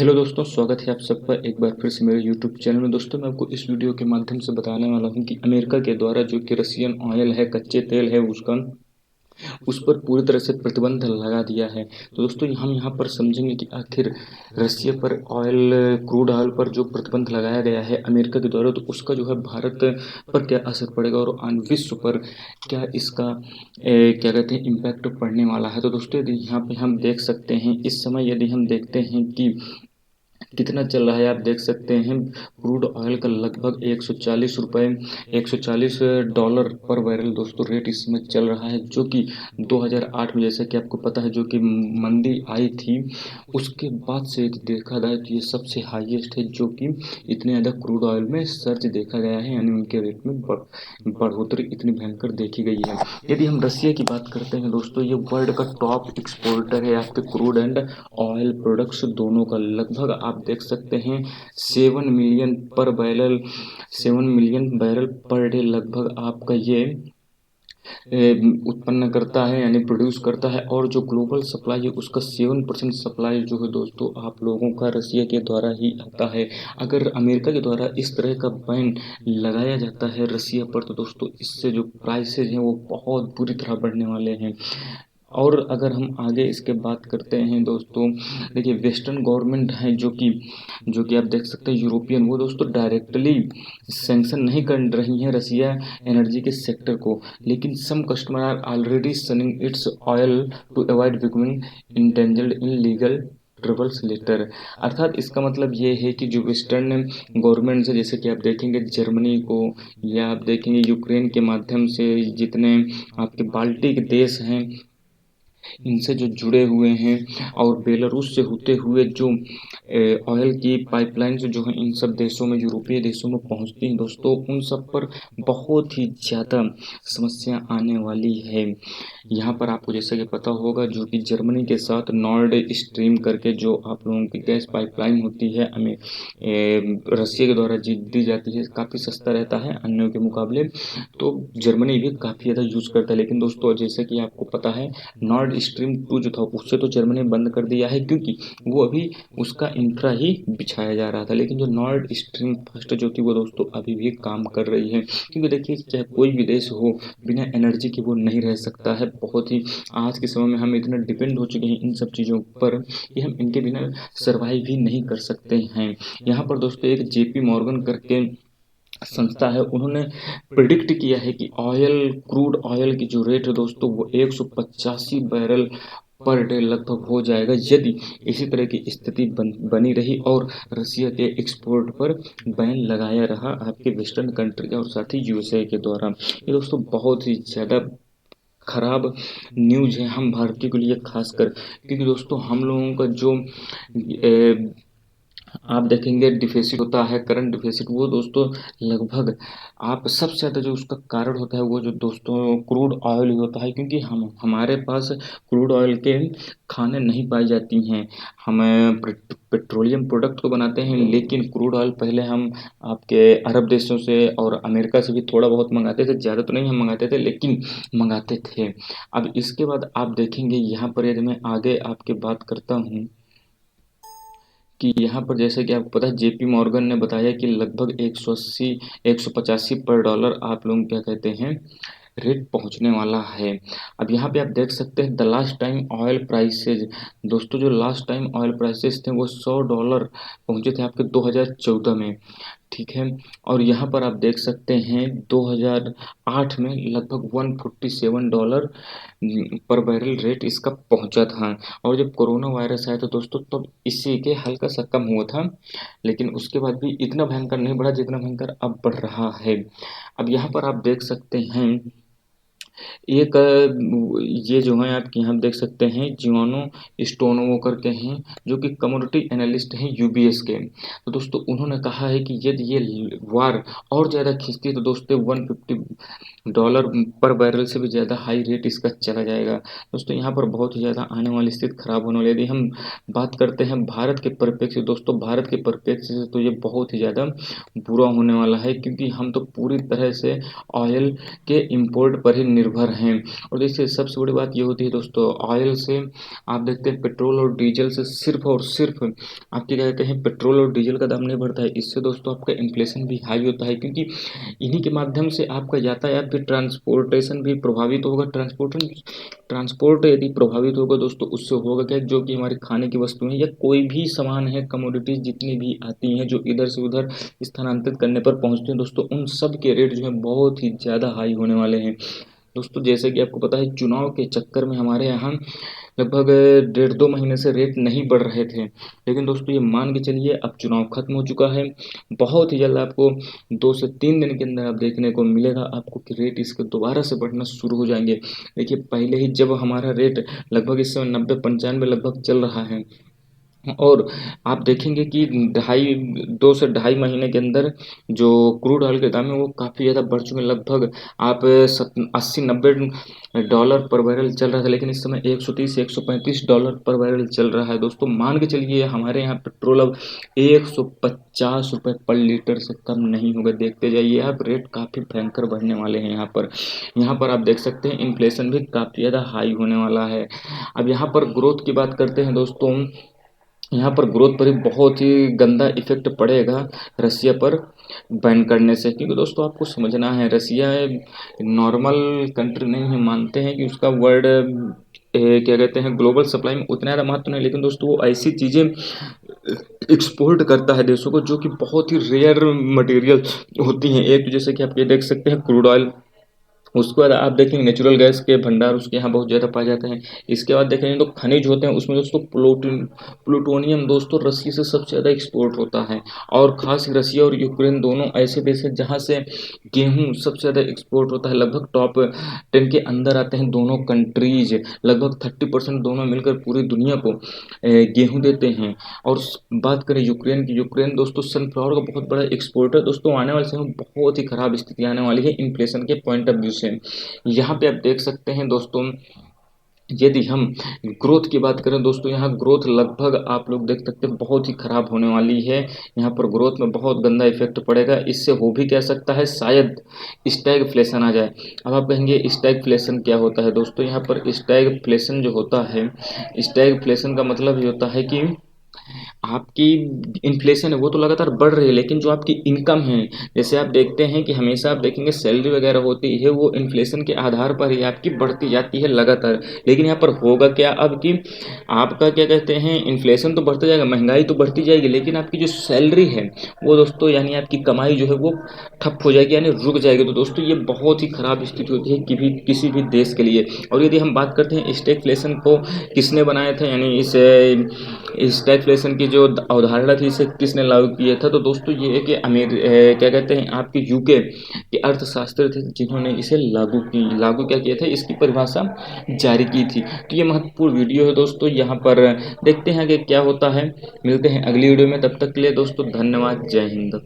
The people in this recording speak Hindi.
हेलो दोस्तों, स्वागत है आप सबका एक बार फिर से मेरे यूट्यूब चैनल में। दोस्तों, मैं आपको इस वीडियो के माध्यम से बताने वाला हूं कि अमेरिका के द्वारा जो कि रशियन ऑयल है, कच्चे तेल है, उसका उस पर पूरी तरह से प्रतिबंध लगा दिया है। तो दोस्तों, हम यहाँ पर समझेंगे कि आखिर रसिया पर क्रूड ऑयल पर जो प्रतिबंध लगाया गया है अमेरिका के द्वारा, तो उसका जो है भारत पर क्या असर पड़ेगा और विश्व पर क्या इसका क्या कहते हैं इम्पैक्ट पड़ने वाला है। तो दोस्तों, यदि यहाँ पे हम देख सकते हैं, इस समय यदि हम देखते हैं कि कितना चल रहा है, आप देख सकते हैं क्रूड ऑयल का लगभग 140 रुपये, $140 पर बैरल दोस्तों रेट इसमें चल रहा है, जो कि 2008 में, जैसे कि आपको पता है, जो कि मंदी आई थी उसके बाद से यदि देखा जाए तो ये सबसे हाईएस्ट है, जो कि इतने ज़्यादा क्रूड ऑयल में सर्ज देखा गया है, यानी उनके रेट में बढ़ोतरी इतनी भयंकर देखी गई है। यदि हम रसिया की बात करते हैं दोस्तों, ये वर्ल्ड का टॉप एक्सपोर्टर है आपके क्रूड एंड ऑयल प्रोडक्ट्स दोनों का। लगभग आप देख सकते हैं 7 मिलियन बैरल पर डे लगभग आपका ये उत्पन्न करता है, यानी प्रोड्यूस करता है। और जो ग्लोबल सप्लाई है उसका 7% सप्लाई जो है दोस्तों आप लोगों का रसिया के द्वारा ही आता है। अगर अमेरिका के द्वारा इस तरह का बैन लगाया जाता है रसिया पर, तो दोस्तों इससे जो प्राइसेज हैं वो बहुत बुरी तरह बढ़ने वाले हैं। और अगर हम आगे इसके बात करते हैं दोस्तों, देखिए वेस्टर्न गवर्नमेंट है जो कि आप देख सकते हैं यूरोपियन, वो दोस्तों डायरेक्टली सैंक्शन नहीं कर रही हैं रसिया एनर्जी के सेक्टर को, लेकिन some customer are already shunning its oil to avoid becoming entangled in legal troubles later. अर्थात इसका मतलब ये है कि जो वेस्टर्न गवर्नमेंट है, जैसे कि आप देखेंगे जर्मनी को, या आप देखेंगे यूक्रेन के माध्यम से जितने आपके बाल्टिक देश हैं इनसे जो जुड़े हुए हैं, और बेलारूस से होते हुए जो ऑयल की पाइपलाइन्स जो हैं इन सब देशों में, यूरोपीय देशों में पहुंचती हैं दोस्तों, उन सब पर बहुत ही ज़्यादा समस्या आने वाली है। यहाँ पर आपको जैसा कि पता होगा, जो कि जर्मनी के साथ नॉर्ड स्ट्रीम करके जो आप लोगों की गैस पाइपलाइन होती है, हमें रसिया के द्वारा दी जाती है, काफ़ी सस्ता रहता है अन्यों के मुकाबले। तो जर्मनी भी काफ़ी ज़्यादा यूज़ करता है। लेकिन दोस्तों, जैसे कि आपको पता है, नॉर्ड स्ट्रीम 2 जो था उससे तो जर्मनी बंद कर दिया है, क्योंकि वो अभी उसका इंफ्रा ही बिछाया जा रहा था। लेकिन जो नॉर्ड स्ट्रीम फर्स्ट जो थी वो दोस्तों अभी भी काम कर रही है, क्योंकि देखिए चाहे कोई भी देश हो, बिना एनर्जी के वो नहीं रह सकता है। बहुत ही आज के समय में हम इतना डिपेंड हो चुके हैं इन सब चीज़ों पर कि हम इनके बिना सर्वाइव ही नहीं कर सकते हैं। यहाँ पर दोस्तों एक जेपी मॉर्गन करके संस्था है, उन्होंने प्रिडिक्ट किया है कि क्रूड ऑयल की जो रेट है दोस्तों वो 185 बैरल पर डे लगभग हो जाएगा, यदि इसी तरह की स्थिति बनी रही और रसिया के एक्सपोर्ट पर बैन लगाया रहा आपके वेस्टर्न कंट्री और साथ ही यूएसए के द्वारा। ये दोस्तों बहुत ही ज़्यादा खराब न्यूज़ है हम भारतीयों के लिए खासकर, क्योंकि दोस्तों हम लोगों का जो आप देखेंगे डिफिसिट होता है, करंट डिफिसिट, वो दोस्तों लगभग आप सबसे ज़्यादा जो उसका कारण होता है वो जो दोस्तों क्रूड ऑयल ही होता है, क्योंकि हमारे पास क्रूड ऑयल के खाने नहीं पाई जाती हैं। हम पेट्रोलियम प्रोडक्ट तो बनाते हैं, लेकिन क्रूड ऑयल पहले हम आपके अरब देशों से और अमेरिका से भी थोड़ा बहुत मंगाते थे, ज़्यादा तो नहीं हम मंगाते थे, लेकिन मंगाते थे। अब इसके बाद आप देखेंगे यहाँ पर, यदि मैं आगे आपके बात करता हूँ कि यहाँ पर जैसे कि आपको पता है जेपी मॉर्गन ने बताया कि लगभग 180 185 पर डॉलर आप लोग क्या कहते हैं रेट पहुंचने वाला है। अब यहाँ पे आप देख सकते हैं the last time oil prices, दोस्तों जो लास्ट टाइम ऑयल प्राइसेस थे वो $100 पहुंचे थे आपके 2014 में, ठीक है। और यहाँ पर आप देख सकते हैं 2008 में लगभग $147 पर बैरल रेट इसका पहुंचा था। और जब कोरोना वायरस आया था दोस्तों, तब इसी के हल्का सा कम हुआ था, लेकिन उसके बाद भी इतना भयंकर नहीं बढ़ा जितना भयंकर अब बढ़ रहा है। अब यहाँ पर आप देख सकते हैं एक ये जो है आप यहाँ देख सकते हैं जिवानो स्टोनोवो करके हैं, जो कि कमोडिटी एनालिस्ट हैं यूबीएस के। तो दोस्तों उन्होंने कहा है कि यदि ये वार और ज़्यादा खींचती है तो दोस्तों डॉलर पर बैरल से भी ज़्यादा हाई रेट इसका चला जाएगा। दोस्तों यहाँ पर बहुत ही ज़्यादा आने वाली स्थिति खराब होने वाली है। यदि हम बात करते हैं भारत के परिप्रेक्ष्य से, दोस्तों भारत के परिप्रेक्ष्य से तो ये बहुत ही ज़्यादा बुरा होने वाला है, क्योंकि हम तो पूरी तरह से ऑयल के इम्पोर्ट पर ही निर्भर हैं। और देखिए सबसे बड़ी बात ये होती है दोस्तों, ऑयल से आप देखते हैं पेट्रोल और डीजल से सिर्फ और सिर्फ आपके क्या कहते हैं पेट्रोल और डीजल का दाम नहीं बढ़ता है, इससे दोस्तों आपका इन्फ्लेशन भी हाई होता है, क्योंकि इन्हीं के माध्यम से आपका यातायात भी, ट्रांसपोर्टेशन भी प्रभावित होगा। ट्रांसपोर्ट यदि प्रभावित होगा दोस्तों, उससे होगा क्या, जो कि हमारे खाने की वस्तुएं या कोई भी सामान है, कमोडिटीज़ जितनी भी आती हैं जो इधर से उधर स्थानांतरित करने पर पहुंचते हैं दोस्तों, उन सब के रेट जो है बहुत ही ज़्यादा हाई होने वाले हैं। दोस्तों जैसे कि आपको पता है, चुनाव के चक्कर में हमारे यहाँ लगभग 1.5-2 महीने से रेट नहीं बढ़ रहे थे, लेकिन दोस्तों ये मान के चलिए अब चुनाव खत्म हो चुका है, बहुत ही जल्द आपको 2 से 3 दिन के अंदर आप देखने को मिलेगा आपको कि रेट इसके दोबारा से बढ़ना शुरू हो जाएंगे। देखिए पहले ही जब हमारा रेट लगभग इस समय 90-95 लगभग चल रहा है, और आप देखेंगे कि 2 से ढाई महीने के अंदर जो क्रूड ऑयल के दाम है वो काफ़ी ज़्यादा बढ़ चुके हैं। लगभग आप 80-90 डॉलर पर बैरल चल रहा था, लेकिन इस समय 130 से 135 डॉलर पर बैरल चल रहा है। दोस्तों मान के चलिए हमारे यहाँ पेट्रोल अब 150 रुपये पर लीटर से कम नहीं होगा। देखते जाइए आप, रेट काफ़ी भयंकर बढ़ने वाले हैं। यहाँ पर आप देख सकते हैं इन्फ्लेशन भी काफ़ी ज़्यादा हाई होने वाला है। अब यहाँ पर ग्रोथ की बात करते हैं दोस्तों, यहाँ पर ग्रोथ पर ही बहुत ही गंदा इफेक्ट पड़ेगा रसिया पर बैन करने से, क्योंकि दोस्तों आपको समझना है रसिया नॉर्मल कंट्री नहीं है। मानते हैं कि उसका वर्ल्ड क्या कहते हैं ग्लोबल सप्लाई में उतना ज़्यादा महत्व नहीं, लेकिन दोस्तों वो ऐसी चीज़ें एक्सपोर्ट करता है देशों को जो कि बहुत ही रेयर मटेरियल होती हैं। एक तो जैसे कि आप ये देख सकते हैं क्रूड ऑयल, उसके बाद आप देखेंगे नेचुरल गैस के भंडार उसके यहाँ बहुत ज़्यादा पाए जाते हैं। इसके बाद देखेंगे तो खनिज होते हैं, उसमें दोस्तों प्लूटोनियम दोस्तों रसिया से सबसे ज़्यादा एक्सपोर्ट होता है। और खास रसिया और यूक्रेन दोनों ऐसे देश हैं जहाँ से गेहूँ सबसे ज़्यादा एक्सपोर्ट होता है। लगभग टॉप 10 के अंदर आते हैं दोनों कंट्रीज, लगभग 30% दोनों मिलकर पूरी दुनिया को गेहूँ देते हैं। और बात करें यूक्रेन की, यूक्रेन दोस्तों सनफ्लावर का बहुत बड़ा एक्सपोर्टर। दोस्तों आने वाले समय में बहुत ही खराब स्थिति आने वाली है इन्फ्लेशन के पॉइंट ऑफ व्यू से। यहाँ पे आप देख सकते हैं दोस्तों, यदि हम ग्रोथ की बात करें दोस्तों, यहाँ ग्रोथ लगभग आप लोग देख सकते हैं बहुत ही ख़राब होने वाली है। यहाँ पर ग्रोथ में बहुत गंदा इफेक्ट पड़ेगा। इससे हो भी कह सकता है शायद स्टैगफ्लेशन आ जाए। अब आप कहेंगे स्टैगफ्लेशन क्या होता है दोस्तों, यहाँ पर स्टैगफ्लेशन जो होता है, स्टैगफ्लेशन का मतलब ये होता है कि आपकी इन्फ्लेशन है वो तो लगातार बढ़ रही है, लेकिन जो आपकी इनकम है, जैसे आप देखते हैं कि हमेशा आप देखेंगे सैलरी वगैरह होती है वो इन्फ्लेशन के आधार पर ही आपकी बढ़ती जाती है लगातार। लेकिन यहाँ पर होगा क्या अब कि आपका क्या कहते हैं इन्फ्लेशन तो बढ़ता जाएगा, महंगाई तो बढ़ती जाएगी, लेकिन आपकी जो सैलरी है वो दोस्तों यानी आपकी कमाई जो है वो ठप हो जाएगी, यानी रुक जाएगी। तो दोस्तों ये बहुत ही ख़राब स्थिति होती है किसी भी देश के लिए। और यदि हम बात करते हैं स्टैगफ्लेशन को किसने बनाया था, यानी इस स्टैगफ्लेशन की जो अवधारणा थी इसे किसने लागू किया था, तो दोस्तों ये है कि क्या कहते हैं आपके यूके के अर्थशास्त्री थे जिन्होंने इसे लागू क्या किया था, इसकी परिभाषा जारी की थी। तो ये महत्वपूर्ण वीडियो है दोस्तों, यहाँ पर देखते हैं कि क्या होता है। मिलते हैं अगली वीडियो में, तब तक के लिए दोस्तों धन्यवाद, जय हिंद।